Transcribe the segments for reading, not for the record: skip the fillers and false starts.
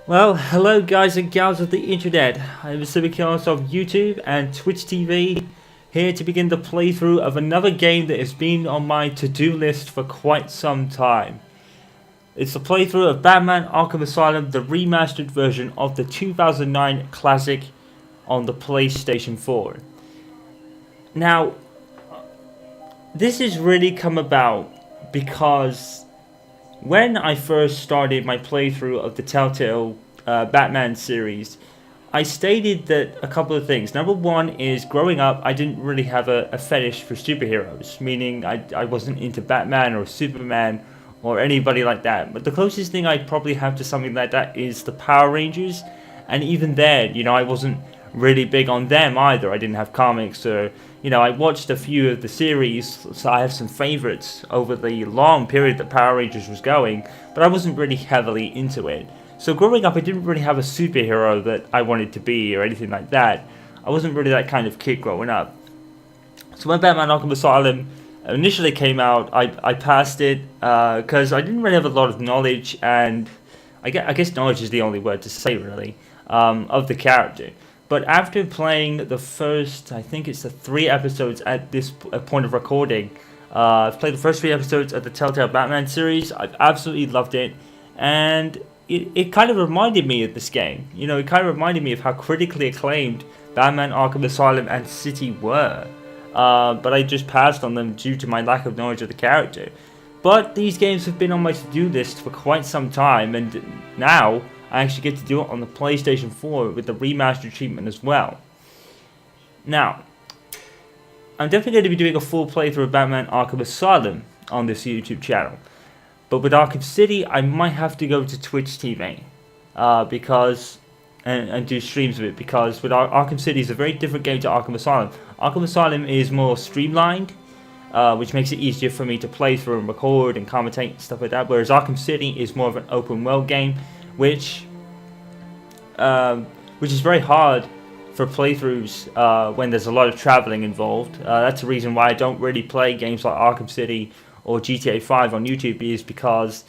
Well, hello guys and gals of the internet. I'm the Civic of YouTube and Twitch TV, here to begin the playthrough of another game that has been on my to-do list for quite some time. It's the playthrough of Batman Arkham Asylum, the remastered version of the 2009 classic on the PlayStation 4. Now, this has really come about because when I first started my playthrough of the Telltale Batman series, I stated that a couple of things. Number one is, growing up, I didn't really have a fetish for superheroes, meaning I wasn't into Batman or Superman or anybody like that. But the closest thing I'd probably have to something like that is the Power Rangers, and even then, I wasn't really big on them either. I didn't have comics or, I watched a few of the series, so I have some favorites over the long period that Power Rangers was going, but I wasn't really heavily into it. So growing up, I didn't really have a superhero that I wanted to be or anything like that. I wasn't really that kind of kid growing up. So when Batman Arkham Asylum initially came out, I passed it because I didn't really have a lot of knowledge, and I guess knowledge is the only word to say really, of the character. But after playing the first, I think it's the 3 episodes at this point of recording, I've played the first 3 episodes of the Telltale Batman series. I've absolutely loved it, and it kind of reminded me of this game. It kind of reminded me of how critically acclaimed Batman Arkham Asylum and City were. But I just passed on them due to my lack of knowledge of the character. But these games have been on my to-do list for quite some time, and now I actually get to do it on the PlayStation 4 with the remastered treatment as well. Now, I'm definitely going to be doing a full playthrough of Batman Arkham Asylum on this YouTube channel. But with Arkham City, I might have to go to Twitch TV and do streams of it, because with Arkham City is a very different game to Arkham Asylum. Arkham Asylum is more streamlined, which makes it easier for me to play through and record and commentate and stuff like that. Whereas Arkham City is more of an open world game, which is very hard for playthroughs when there's a lot of traveling involved. That's the reason why I don't really play games like Arkham City or GTA 5 on YouTube, is because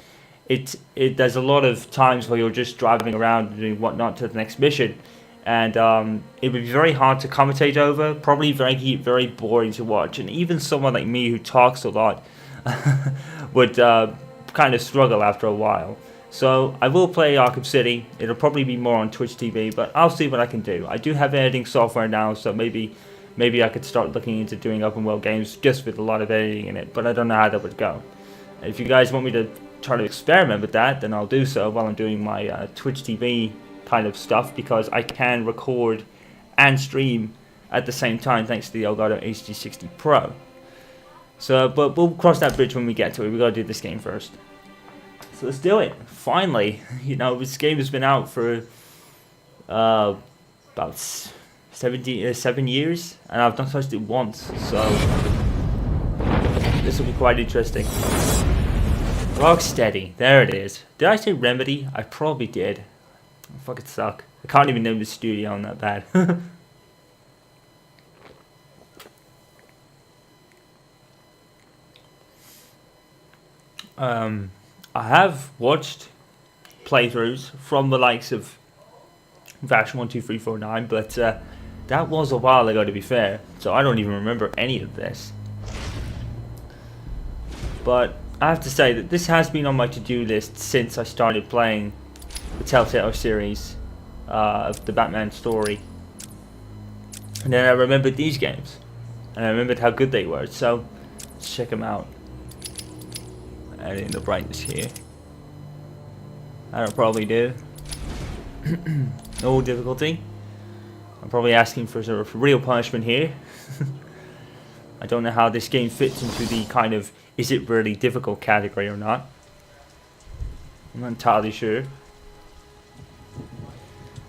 there's a lot of times where you're just driving around and doing whatnot to the next mission, and it would be very hard to commentate over, probably very boring to watch, and even someone like me who talks a lot would kind of struggle after a while. So I will play Arkham City. It'll probably be more on Twitch TV, but I'll see what I can do. I do have editing software now, so maybe I could start looking into doing open world games just with a lot of editing in it, but I don't know how that would go. If you guys want me to try to experiment with that, then I'll do so while I'm doing my Twitch TV kind of stuff, because I can record and stream at the same time thanks to the Elgato HD60 Pro. So, but we'll cross that bridge when we get to it. We've got to do this game first. So let's do it. Finally, this game has been out for about 7 years, and I've not touched it once. So this will be quite interesting. Rocksteady, there it is. Did I say Remedy? I probably did. I fucking suck. I can't even name the studio, I'm that bad. I have watched playthroughs from the likes of Vash12349, but that was a while ago, to be fair, so I don't even remember any of this. But I have to say that this has been on my to-do list since I started playing the Telltale series of the Batman story. And then I remembered these games, and I remembered how good they were, so let's check them out. Adding the brightness here. That'll probably do. No difficulty. I'm probably asking for sort of real punishment here. I don't know how this game fits into the kind of is it really difficult category or not. I'm not entirely sure.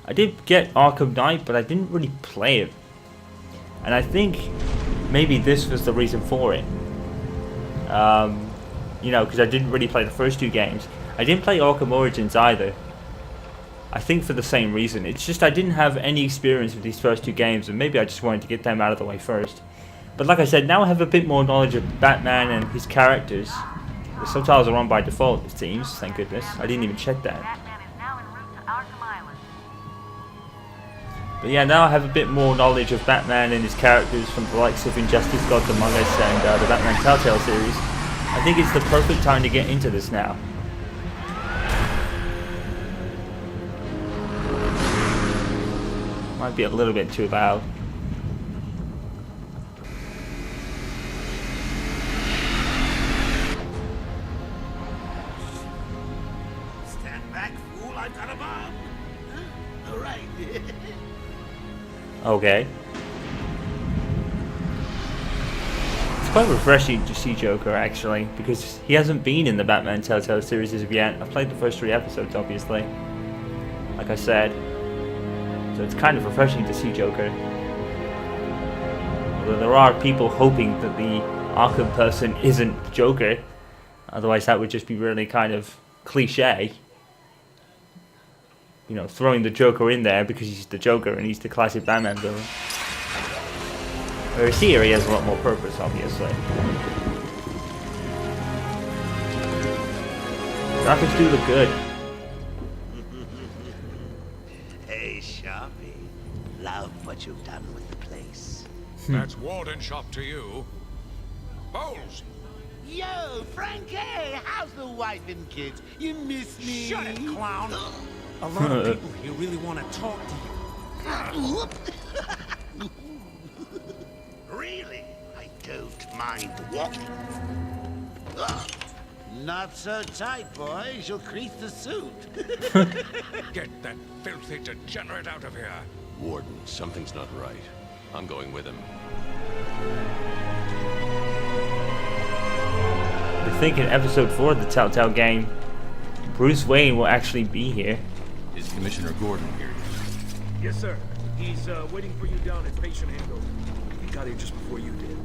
I did get Arkham Knight, but I didn't really play it. And I think maybe this was the reason for it. Because I didn't really play the first 2 games. I didn't play Arkham Origins either. I think for the same reason. It's just I didn't have any experience with these first 2 games, and maybe I just wanted to get them out of the way first. But like I said, now I have a bit more knowledge of Batman and his characters. The subtitles are on by default, it seems, thank goodness. I didn't even check that. Batman is now en route to Arkham But yeah, now I have a bit more knowledge of Batman and his characters from the likes of Injustice, Gods Among Us, and the Batman Telltale series. I think it's the perfect time to get into this now. Might be a little bit too loud. Stand back, fool! I've got a bomb. All right. Okay. It's quite refreshing to see Joker, actually, because he hasn't been in the Batman Telltale series as of yet. I've played the first 3 episodes, obviously, like I said. So it's kind of refreshing to see Joker. Although there are people hoping that the Arkham person isn't Joker. Otherwise that would just be really kind of cliche. You know, throwing the Joker in there because he's the Joker and he's the classic Batman villain. Whereas here he has a lot more purpose, obviously. Graphics do look good. Hey, Sharpie. Love what you've done with the place. That's Warden Shop to you. Bowles! Yo, Frankie! How's the wife and kids? You miss me? Shut it, clown! A lot of people here really want to talk to you. Really? I don't mind walking. Not so tight, boys. You'll crease the suit. Get that filthy degenerate out of here. Warden, something's not right. I'm going with him. I think in episode 4 of the Telltale game, Bruce Wayne will actually be here. Is Commissioner Gordon here? Yes, sir. He's waiting for you down at patient handover. He got here just before you did.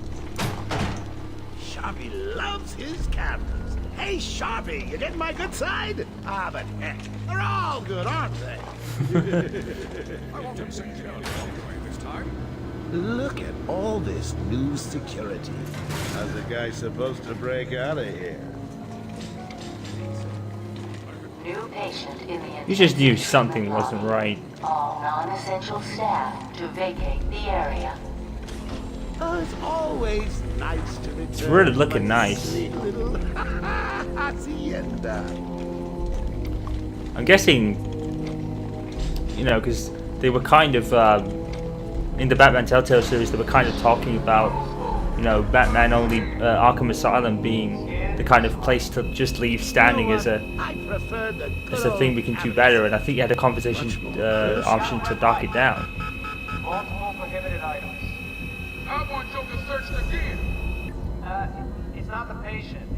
Sharpie loves his cameras. Hey, Sharpie, you getting my good side? Ah, but heck, they're all good, aren't they? I want him sent down away this time. Look at all this new security. How's the guy supposed to break out of here? New patient in the You just knew something wasn't right. All non-essential staff to vacate the area. Oh, it's always nice to return. It's really looking to my nice. sweet little hacienda. I'm guessing, you know, because they were kind of, in the Batman Telltale series, they were kind of talking about, you know, Batman only, Arkham Asylum being the kind of place to just leave standing as a thing we can do better, and I think you had a conversation option to knock it down. Multiple prohibited items. I want Joker searched again. It's not the patient.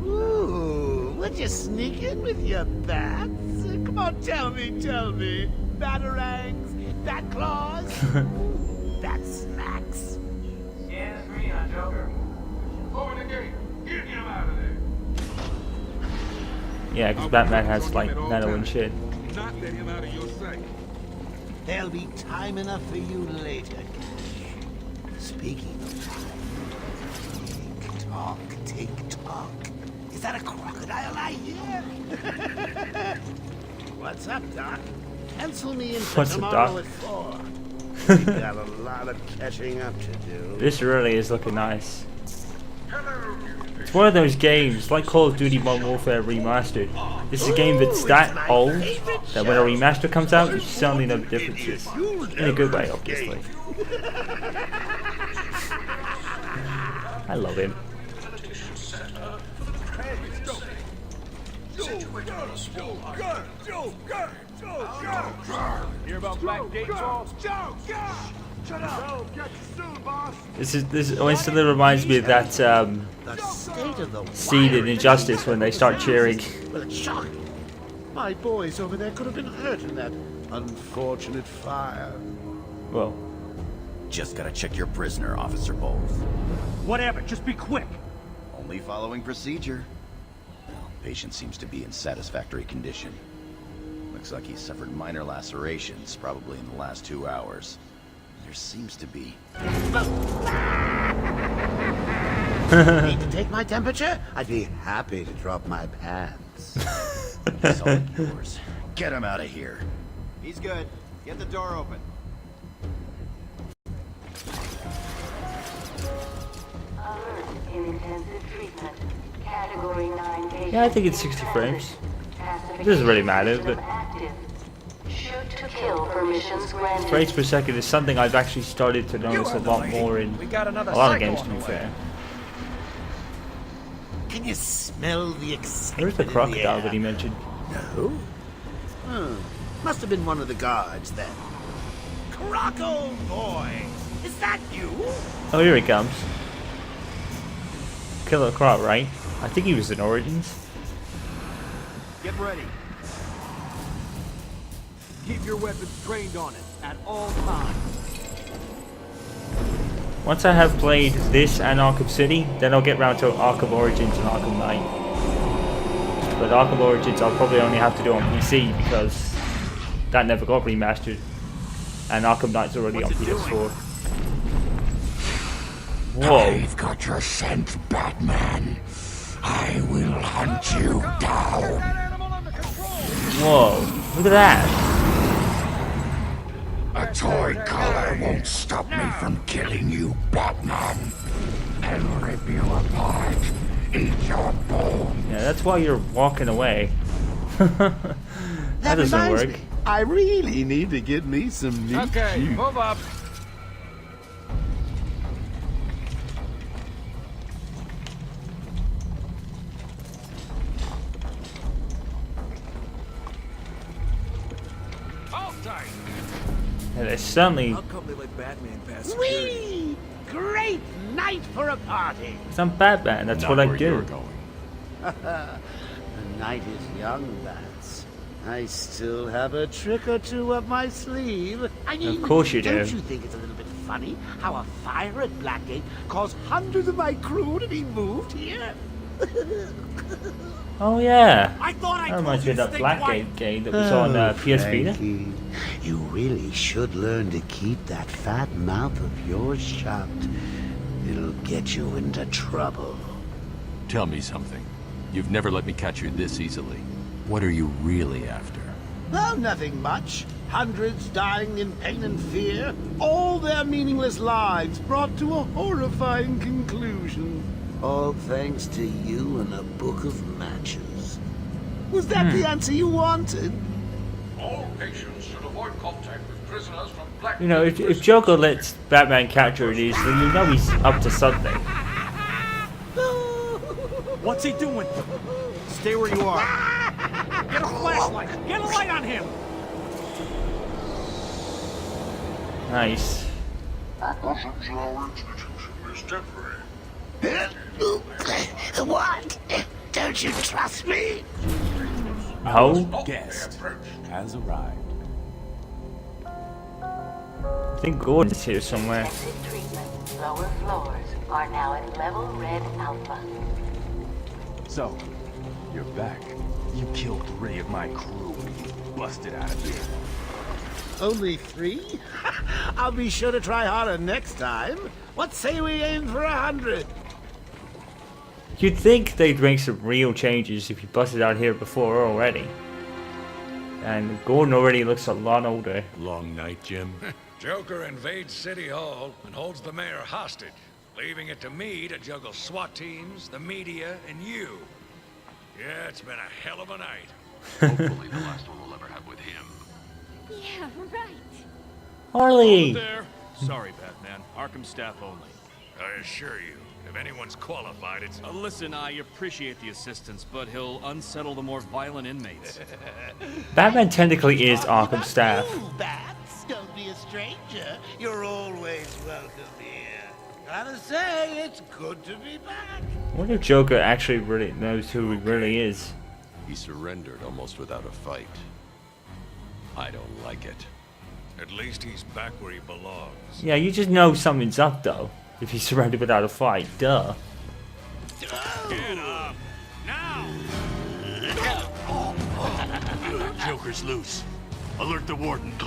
Ooh, would you sneak in with your bats? Come on, tell me. Batarangs, bat claws, bat smacks. Scan the screen on Joker. Open the gate. Get him out of there. Yeah, because Batman has, like, nano and shit. Not let him out of your sight. There'll be time enough for you later, Cash. Speaking of time, tick-tock. Is that a crocodile I hear? What's up, Doc? Pencil me in for What's up, tomorrow Doc? at 4. We've got a lot of catching up to do. This really is looking nice. Hello. It's one of those games, like Call of Duty Modern Warfare Remastered. This is a game that's that old that when a remaster comes out, you suddenly know the differences. In a good way, obviously. I love him. Hear about Black Gate Falls? This instantly reminds me of that The state of the scene in wiring Injustice when they start cheering. Well, it's shocking. My boys over there could have been hurt in that unfortunate fire. Well, Just gotta check your prisoner, Officer Bowles. Whatever, just be quick. Only following procedure. Well, patient seems to be in satisfactory condition. Looks like he suffered minor lacerations, probably in the last 2 hours. There seems to be... Need to take my temperature? I'd be happy to drop my pants. It's all yours. Get him out of here. He's good. Get the door open. in intensive treatment. Category 9 patient. Yeah, I think it's 60 frames. It doesn't really matter, but Active. Shoot to kill permissions granted. frames per second is something I've actually started to notice a lot more in We got a another lot of cycle games, to on be the way. fair. Can you smell the excitement? Where's the in crocodile air? that he mentioned? No? Must have been one of the guards then. Croco boy! Is that you? Oh, here he comes. Killer Croc, right? I think he was in Origins. Get ready. Keep your weapons trained on it at all times. Once I have played this and Arkham City, then I'll get round to Arkham Origins and Arkham Knight. But Arkham Origins I'll probably only have to do on PC because that never got remastered. And Arkham Knight's already on PS4. Whoa. I've got your scent, Batman. I will hunt you down. Whoa. Look at that. A toy collar won't stop me from killing you, Batman. I'll rip you apart, eat your bones. Yeah, that's why you're walking away. That doesn't reminds work. me, I really need to get me some new Okay, shoes. move up. Hold tight. Yeah, there's certainly How come they let Batman pass security? Whee! Great night for a party! some Batman. That's Not what I where do. you're going. The night is young, Bats. I still have a trick or two up my sleeve. I mean, Of course you do. Don't you think it's a little bit funny how a fire at Blackgate caused hundreds of my crew to be moved here? Oh yeah. I thought I That told reminds me you of to that stay Blackgate quiet. game that was on PS Vita. Frankie, you really should learn to keep that fat mouth of yours shut. It'll get you into trouble. Tell me something. You've never let me catch you this easily. What are you really after? Oh, nothing much. Hundreds dying in pain and fear. All their meaningless lives brought to a horrifying conclusion. All thanks to you and a book of matches. Was that the answer you wanted? All patients should avoid contact with prisoners from Black. You know, if Joker lets Batman capture it easily, you know he's up to something. What's he doing? Stay where you are. Get a flashlight. Get a light on him. Nice. What? Don't you trust me? No? Guest has arrived. I think Gordon's here somewhere. Intensive treatment. Lower floors are now at level red alpha. So, you're back. You killed 3 of my crew. Busted out of here. Only 3? I'll be sure to try harder next time. What say we aim for 100? You'd think they'd make some real changes if you busted out here before already. And Gordon already looks a lot older. Long night, Jim. Joker invades City Hall and holds the mayor hostage, leaving it to me to juggle SWAT teams, the media, and you. Yeah, it's been a hell of a night. Hopefully the last one we'll ever have with him. Yeah, right. Harley! There. Sorry, Batman. Arkham staff only. I assure you, if anyone's qualified, it's... Listen, I appreciate the assistance, but he'll unsettle the more violent inmates. Batman technically is Arkham staff. You, Bats, don't be a stranger. You're always welcome here. Gotta say, it's good to be back. I wonder if Joker actually really knows who he really is. He surrendered almost without a fight. I don't like it. At least he's back where he belongs. Yeah, you just know something's up though. If he's surrounded without a fight, duh. Get up! Now! Joker's loose. Alert the warden. The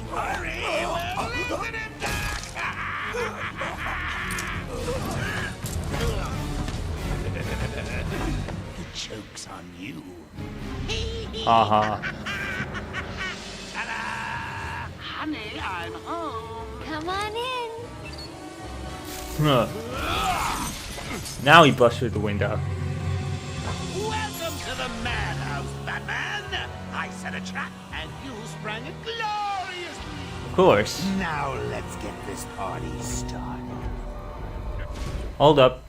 joke's on you. Haha. Ta-da! Honey, I'm home. Come on in. Huh. Now he busts through the window. Welcome to the madhouse, Batman! I set a trap, and you sprang it gloriously! Of course. Now let's get this party started. Hold up.